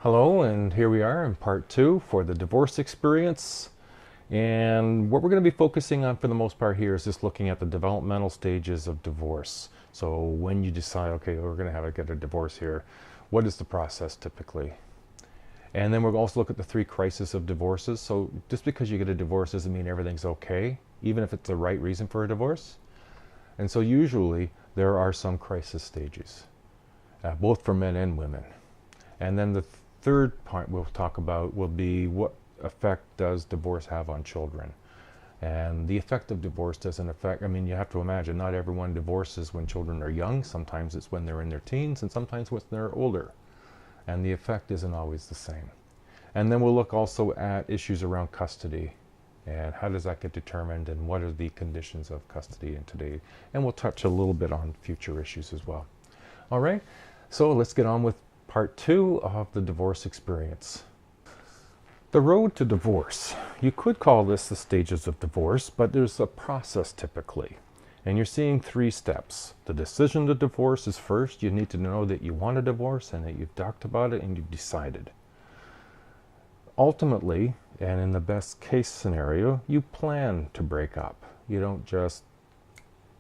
Hello, and here we are in part two for the divorce experience. And what we're going to be focusing on for the most part here is just looking at the developmental stages of divorce. So when you decide, okay, we're going to get a divorce here, what is the process typically? And then we'll also look at the three crises of divorces. So just because you get a divorce doesn't mean everything's okay, even if it's the right reason for a divorce. And so usually there are some crisis stages, both for men and women. And then the third part we'll talk about will be what effect does divorce have on children. And the effect of divorce doesn't affect, you have to imagine not everyone divorces when children are young. Sometimes it's when they're in their teens and sometimes when they're older. And the effect isn't always the same. And then we'll look also at issues around custody and how does that get determined and what are the conditions of custody in today. And we'll touch a little bit on future issues as well. All right, so let's get on with part two of the divorce experience. The road to divorce. You could call this the stages of divorce, but there's a process typically. And you're seeing three steps. The decision to divorce is first. You need to know that you want a divorce and that you've talked about it and you've decided. Ultimately, and in the best case scenario, you plan to break up. You don't just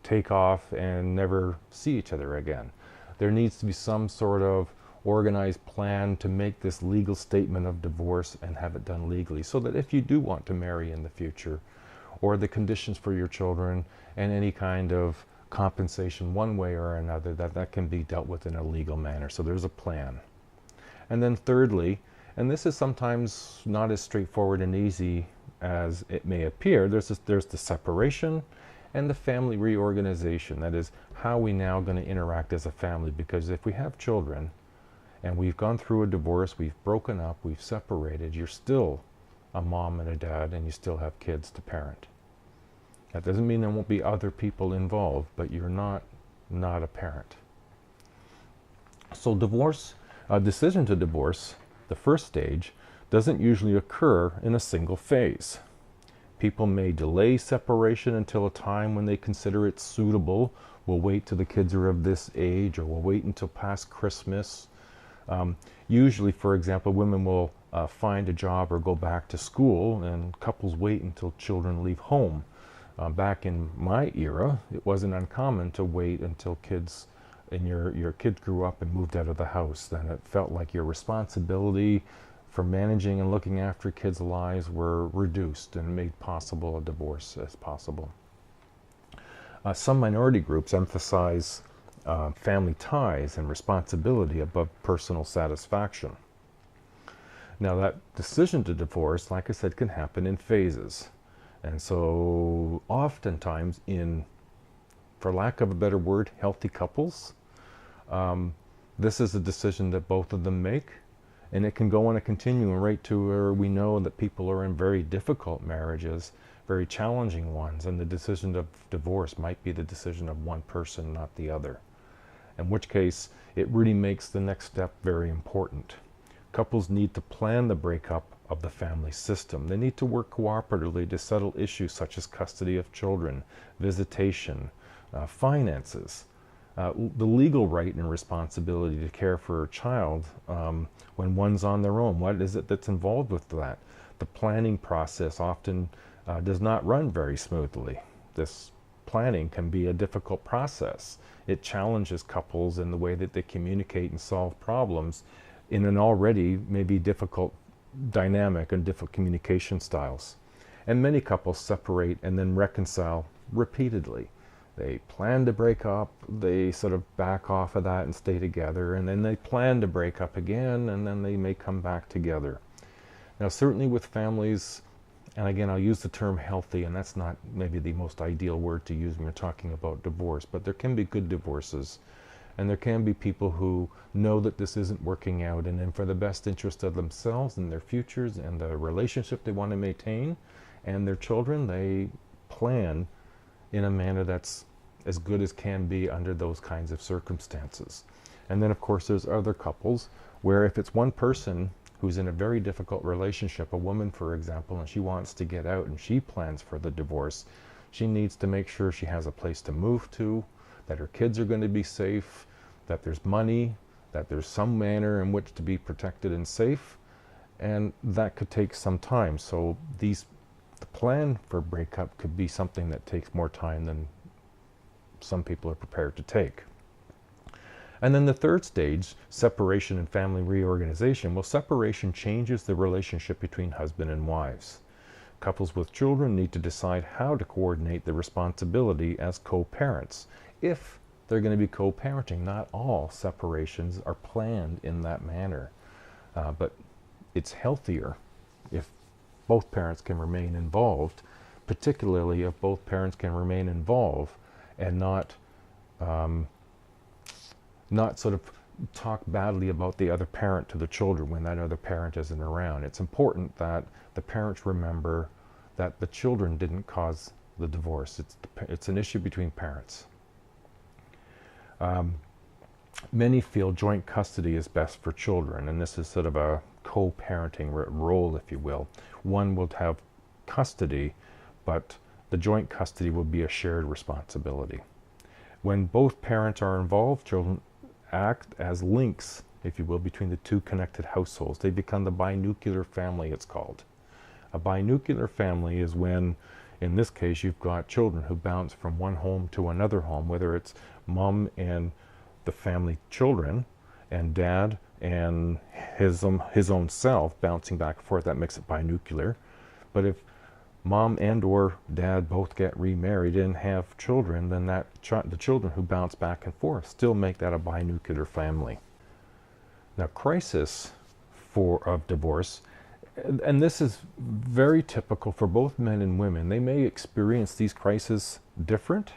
take off and never see each other again. There needs to be some sort of organized plan to make this legal statement of divorce and have it done legally so that if you do want to marry in the future, or the conditions for your children and any kind of compensation one way or another, that can be dealt with in a legal manner. So there's a plan. And then thirdly, and this is sometimes not as straightforward and easy as it may appear, there's the separation and the family reorganization. That is, how are we now going to interact as a family? Because if we have children, and we've gone through a divorce, we've broken up, we've separated, you're still a mom and a dad, and you still have kids to parent. That doesn't mean there won't be other people involved, but you're not a parent. So divorce, decision to divorce, the first stage, doesn't usually occur in a single phase. People may delay separation until a time when they consider it suitable. We'll wait till the kids are of this age, or we'll wait until past Christmas. Usually, for example, women will find a job or go back to school, and couples wait until children leave home. Back in my era, it wasn't uncommon to wait until kids and your kids grew up and moved out of the house. Then it felt like your responsibility for managing and looking after kids' lives were reduced and made possible a divorce as possible. Some minority groups emphasize family ties and responsibility above personal satisfaction. Now that decision to divorce, like I said, can happen in phases. And so oftentimes in, for lack of a better word, healthy couples, this is a decision that both of them make, and it can go on a continuum right to where we know that people are in very difficult marriages, very challenging ones, and the decision of divorce might be the decision of one person, not the other. In which case, it really makes the next step very important. Couples need to plan the breakup of the family system. They need to work cooperatively to settle issues such as custody of children, visitation, finances, the legal right and responsibility to care for a child when one's on their own. What is it that's involved with that? The planning process often does not run very smoothly. This planning can be a difficult process. It challenges couples in the way that they communicate and solve problems in an already maybe difficult dynamic and different communication styles. And many couples separate and then reconcile repeatedly. They plan to break up, they sort of back off of that and stay together, and then they plan to break up again, and then they may come back together. Now certainly with families, and again I'll use the term healthy, and that's not maybe the most ideal word to use when we're talking about divorce, but there can be good divorces, and there can be people who know that this isn't working out, and then for the best interest of themselves and their futures and the relationship they want to maintain and their children, they plan in a manner that's as good as can be under those kinds of circumstances. And then of course there's other couples where if it's one person who's in a very difficult relationship, a woman for example, and she wants to get out and she plans for the divorce, she needs to make sure she has a place to move to, that her kids are going to be safe, that there's money, that there's some manner in which to be protected and safe, and that could take some time. So the plan for breakup could be something that takes more time than some people are prepared to take. And then the third stage, separation and family reorganization. Well, separation changes the relationship between husband and wives. Couples with children need to decide how to coordinate the responsibility as co-parents. If they're going to be co-parenting, not all separations are planned in that manner. But it's healthier if both parents can remain involved, particularly if both parents can remain involved and not sort of talk badly about the other parent to the children when that other parent isn't around. It's important that the parents remember that the children didn't cause the divorce. It's an issue between parents. Many feel joint custody is best for children, and this is sort of a co-parenting role, if you will. One will have custody, but the joint custody will be a shared responsibility. When both parents are involved, children act as links, if you will, between the two connected households. They become the binuclear family, it's called. A binuclear family is when, in this case, you've got children who bounce from one home to another home, whether it's mom and the family children, and dad and his own self bouncing back and forth. That makes it binuclear. But if mom and or dad both get remarried and have children, then the children who bounce back and forth still make that a binuclear family. Now, crisis of divorce, and this is very typical for both men and women. They may experience these crises different,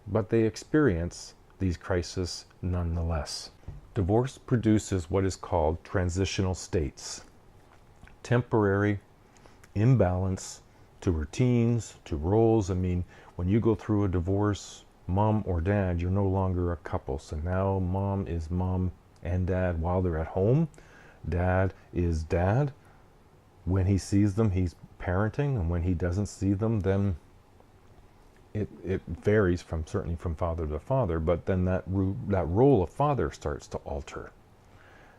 but they experience these crises nonetheless. Divorce produces what is called transitional states, temporary imbalance to routines, to roles. I mean, when you go through a divorce, mom or dad, you're no longer a couple. So now mom is mom and dad while they're at home. Dad is dad. When he sees them, he's parenting, and when he doesn't see them, then it varies certainly from father to father, but then that role of father starts to alter.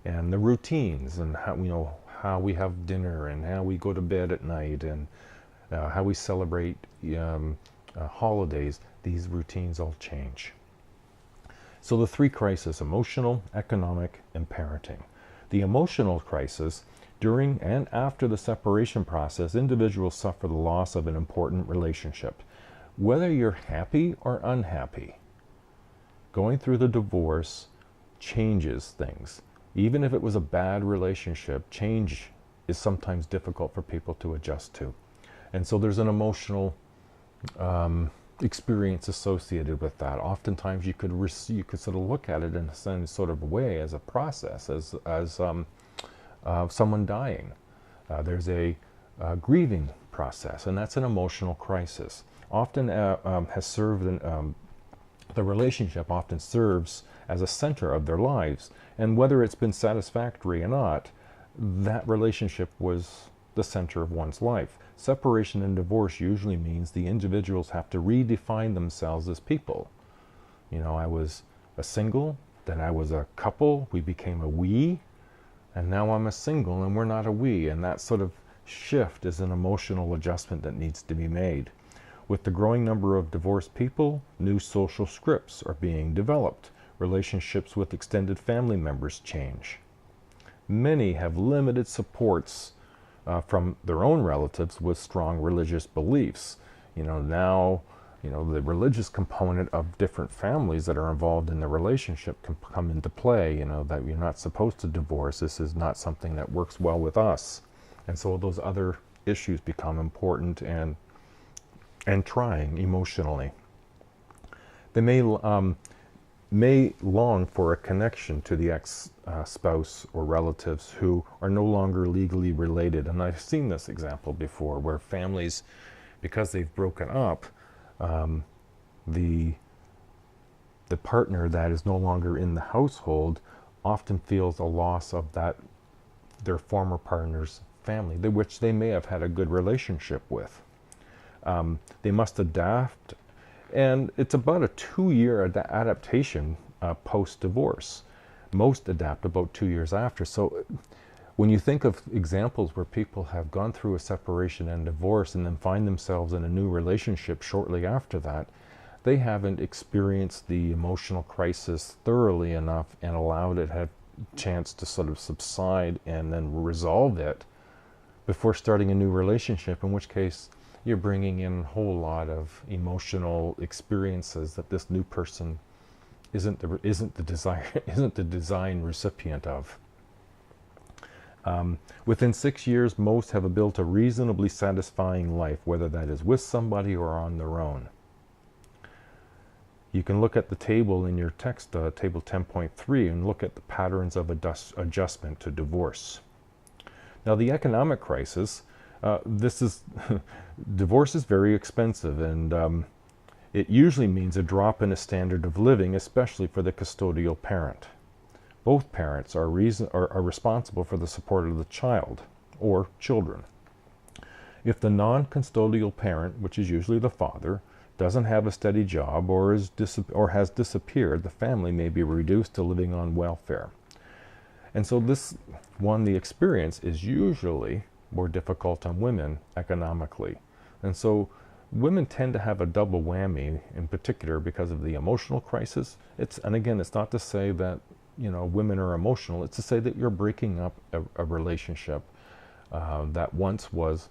And the routines, and how we have dinner, and how we go to bed at night, and how we celebrate holidays, these routines all change. So the three crises: emotional, economic, and parenting. The emotional crisis: during and after the separation process, individuals suffer the loss of an important relationship. Whether you're happy or unhappy, going through the divorce changes things. Even if it was a bad relationship, change is sometimes difficult for people to adjust to. And so there's an emotional experience associated with that. Oftentimes you could sort of look at it in some sort of way as a process, as someone dying. There's a grieving process, and that's an emotional crisis. Often has served, the relationship often serves as a center of their lives. And whether it's been satisfactory or not, that relationship was the center of one's life. Separation and divorce usually means the individuals have to redefine themselves as people. You know, I was a single, then I was a couple, we became a we, and now I'm a single and we're not a we. And that sort of shift is an emotional adjustment that needs to be made. With the growing number of divorced people, new social scripts are being developed. Relationships with extended family members change. Many have limited supports from their own relatives with strong religious beliefs. Now, the religious component of different families that are involved in the relationship can come into play, that you're not supposed to divorce. This is not something that works well with us. And so those other issues become important and trying emotionally. They may long for a connection to the ex-spouse or relatives who are no longer legally related. And I've seen this example before, where families, because they've broken up, the partner that is no longer in the household often feels a loss of their former partner's family, which they may have had a good relationship with. They must adapt, and it's about a 2-year adaptation post-divorce. Most adapt about 2 years after. So when you think of examples where people have gone through a separation and divorce and then find themselves in a new relationship shortly after that, they haven't experienced the emotional crisis thoroughly enough and allowed it have chance to sort of subside and then resolve it before starting a new relationship, in which case you're bringing in a whole lot of emotional experiences that this new person isn't the design recipient of. Within 6 years, most have built a reasonably satisfying life, whether that is with somebody or on their own. You can look at the table in your text, table 10.3, and look at the patterns of adjustment to divorce. Now, the economic crisis, divorce is very expensive, and it usually means a drop in a standard of living, especially for the custodial parent. Both parents are responsible for the support of the child or children. If the non-custodial parent, which is usually the father, doesn't have a steady job or has disappeared, the family may be reduced to living on welfare. And so the experience is usually more difficult on women economically. And so women tend to have a double whammy, in particular because of the emotional crisis. And again, it's not to say that women are emotional. It's to say that you're breaking up a relationship that once was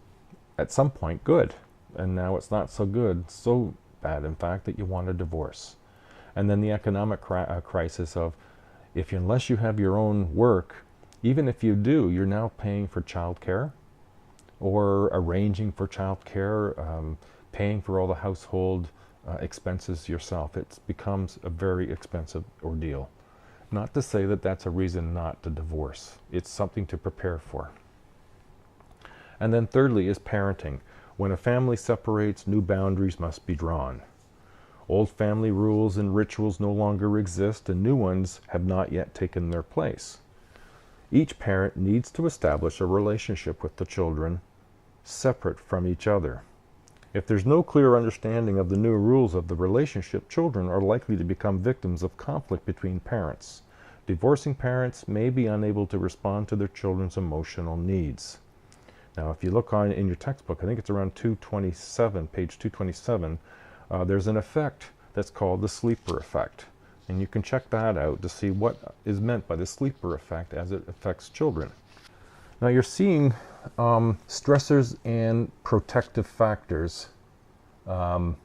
at some point good, and now it's not so good, so bad in fact that you want a divorce. And then the economic crisis of unless you have your own work, even if you do, you're now paying for childcare or arranging for childcare, paying for all the household expenses yourself. It becomes a very expensive ordeal. Not to say that that's a reason not to divorce. It's something to prepare for. And then thirdly is parenting. When a family separates, new boundaries must be drawn. Old family rules and rituals no longer exist, and new ones have not yet taken their place. Each parent needs to establish a relationship with the children separate from each other. If there's no clear understanding of the new rules of the relationship, children are likely to become victims of conflict between parents. Divorcing parents may be unable to respond to their children's emotional needs. Now, if you look in your textbook, I think it's around 227, page 227, there's an effect that's called the sleeper effect. And you can check that out to see what is meant by the sleeper effect as it affects children. Now, you're seeing stressors and protective factors for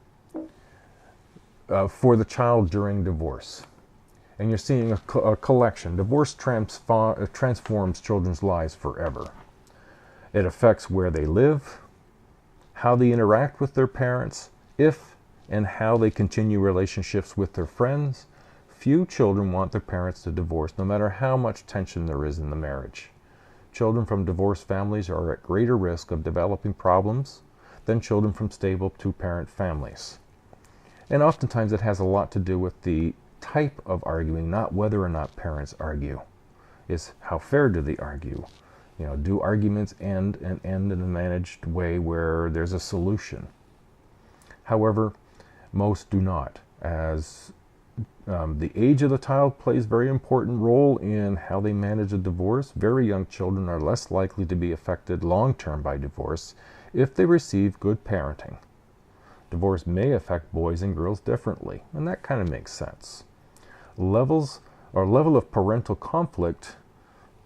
the child during divorce. And you're seeing a collection. Divorce transforms children's lives forever. It affects where they live, how they interact with their parents, if and how they continue relationships with their friends. Few children want their parents to divorce, no matter how much tension there is in the marriage. Children from divorced families are at greater risk of developing problems than children from stable two-parent families. And oftentimes it has a lot to do with the type of arguing, not whether or not parents argue. It's how fair do they argue? Do arguments end in a managed way where there's a solution? However, most do not, as the age of the child plays a very important role in how they manage a divorce. Very young children are less likely to be affected long-term by divorce if they receive good parenting. Divorce may affect boys and girls differently, and that kind of makes sense. Level of parental conflict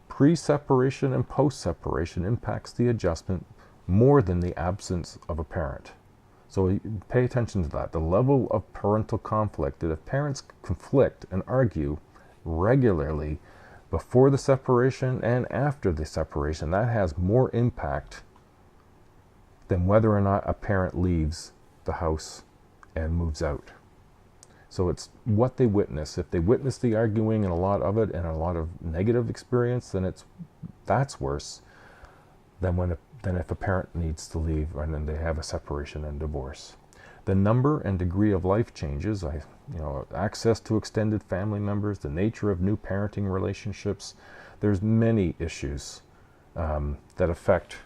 pre-separation and post-separation impacts the adjustment more than the absence of a parent. So pay attention to that. The level of parental conflict, that if parents conflict and argue regularly before the separation and after the separation, that has more impact than whether or not a parent leaves the house and moves out. So it's what they witness. If they witness the arguing and a lot of it and a lot of negative experience, then that's worse than if a parent needs to leave and then they have a separation and divorce. The number and degree of life changes, access to extended family members, the nature of new parenting relationships, there's many issues that affect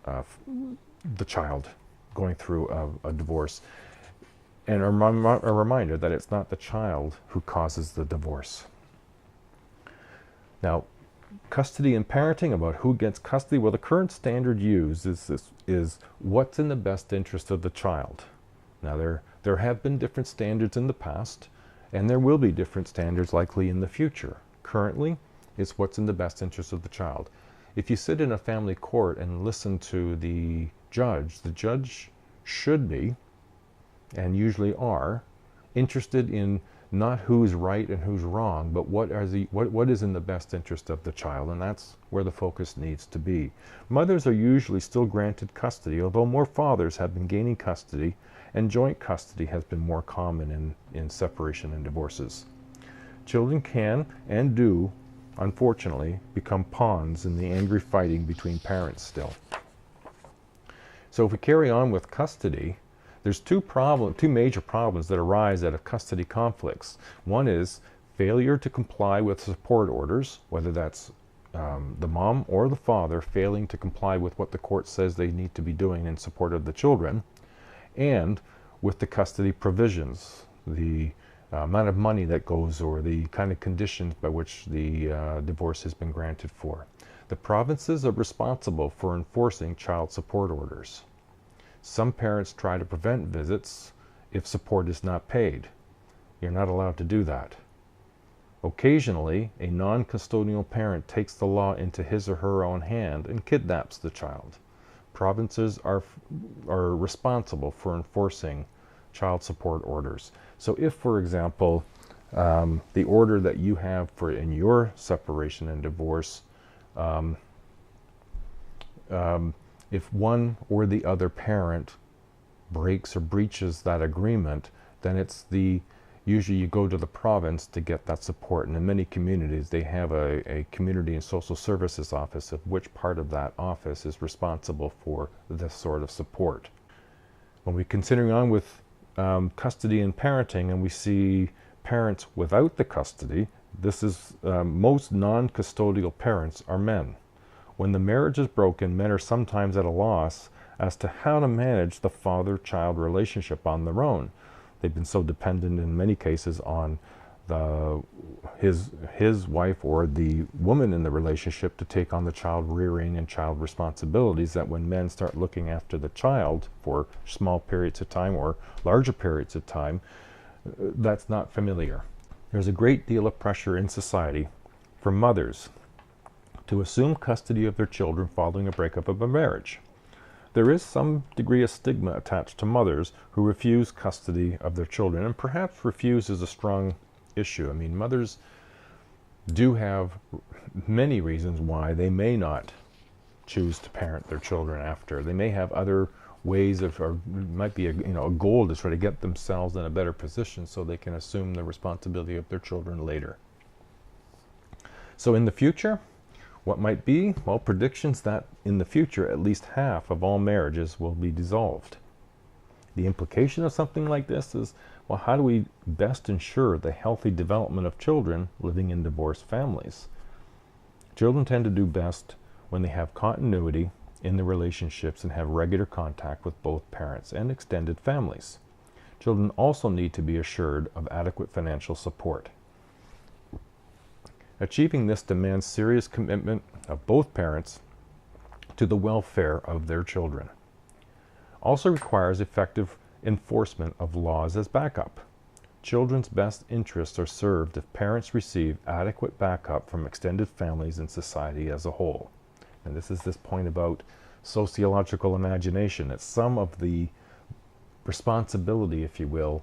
the child going through a divorce. And a reminder that it's not the child who causes the divorce. Now, custody and parenting, about who gets custody, well, the current standard used is what's in the best interest of the child. Now, there have been different standards in the past, and there will be different standards likely in the future. Currently, it's what's in the best interest of the child. If you sit in a family court and listen to the judge should be, and usually are, interested in not who's right and who's wrong, but what is in the best interest of the child, and that's where the focus needs to be. Mothers are usually still granted custody, although more fathers have been gaining custody, and joint custody has been more common in separation and divorces. Children can and do, unfortunately, become pawns in the angry fighting between parents still. So if we carry on with custody, there's two major problems that arise out of custody conflicts. One is failure to comply with support orders, whether that's the mom or the father failing to comply with what the court says they need to be doing in support of the children, and with the custody provisions, the amount of money that goes, or the kind of conditions by which the divorce has been granted for. The provinces are responsible for enforcing child support orders. Some parents try to prevent visits if support is not paid. You're not allowed to do that. Occasionally, a non-custodial parent takes the law into his or her own hand and kidnaps the child. Provinces are responsible for enforcing child support orders. So if, for example, the order that you have in your separation and divorce, if one or the other parent breaks or breaches that agreement, then usually you go to the province to get that support. And in many communities, they have a community and social services office, of which part of that office is responsible for this sort of support. When we continue on with custody and parenting, and we see parents without the custody, this is most non-custodial parents are men. When the marriage is broken, men are sometimes at a loss as to how to manage the father-child relationship on their own. They've been so dependent in many cases on his wife or the woman in the relationship to take on the child rearing and child responsibilities, that when men start looking after the child for small periods of time or larger periods of time, that's not familiar. There's a great deal of pressure in society for mothers to assume custody of their children following a breakup of a marriage. There is some degree of stigma attached to mothers who refuse custody of their children, and perhaps refuse is a strong issue. I mean, mothers do have many reasons why they may not choose to parent their children after. They may have other ways of, or might be a goal to try to get themselves in a better position so they can assume the responsibility of their children later. So in the future, what might be? Well, predictions that in the future at least half of all marriages will be dissolved. The implication of something like this is, well, how do we best ensure the healthy development of children living in divorced families? Children tend to do best when they have continuity in the relationships and have regular contact with both parents and extended families. Children also need to be assured of adequate financial support. Achieving this demands serious commitment of both parents to the welfare of their children. Also requires effective enforcement of laws as backup. Children's best interests are served if parents receive adequate backup from extended families and society as a whole. And this is this point about sociological imagination. It's some of the responsibility, if you will,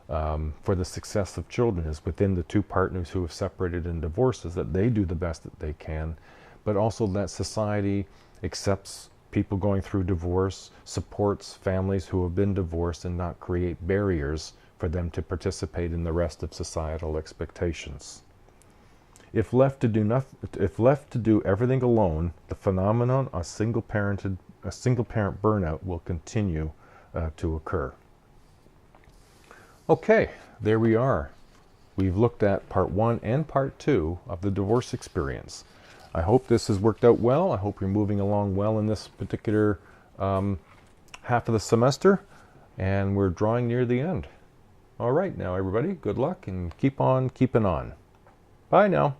for the success of children is within the two partners who have separated in divorces, that they do the best that they can, but also that society accepts people going through divorce, supports families who have been divorced, and not create barriers for them to participate in the rest of societal expectations. If left to do everything alone, the phenomenon of single parent burnout will continue to occur. Okay, there we are. We've looked at part 1 and part 2 of the divorce experience. I hope this has worked out well. I hope you're moving along well in this particular half of the semester, and we're drawing near the end. All right, now everybody, good luck and keep on keeping on. Bye now.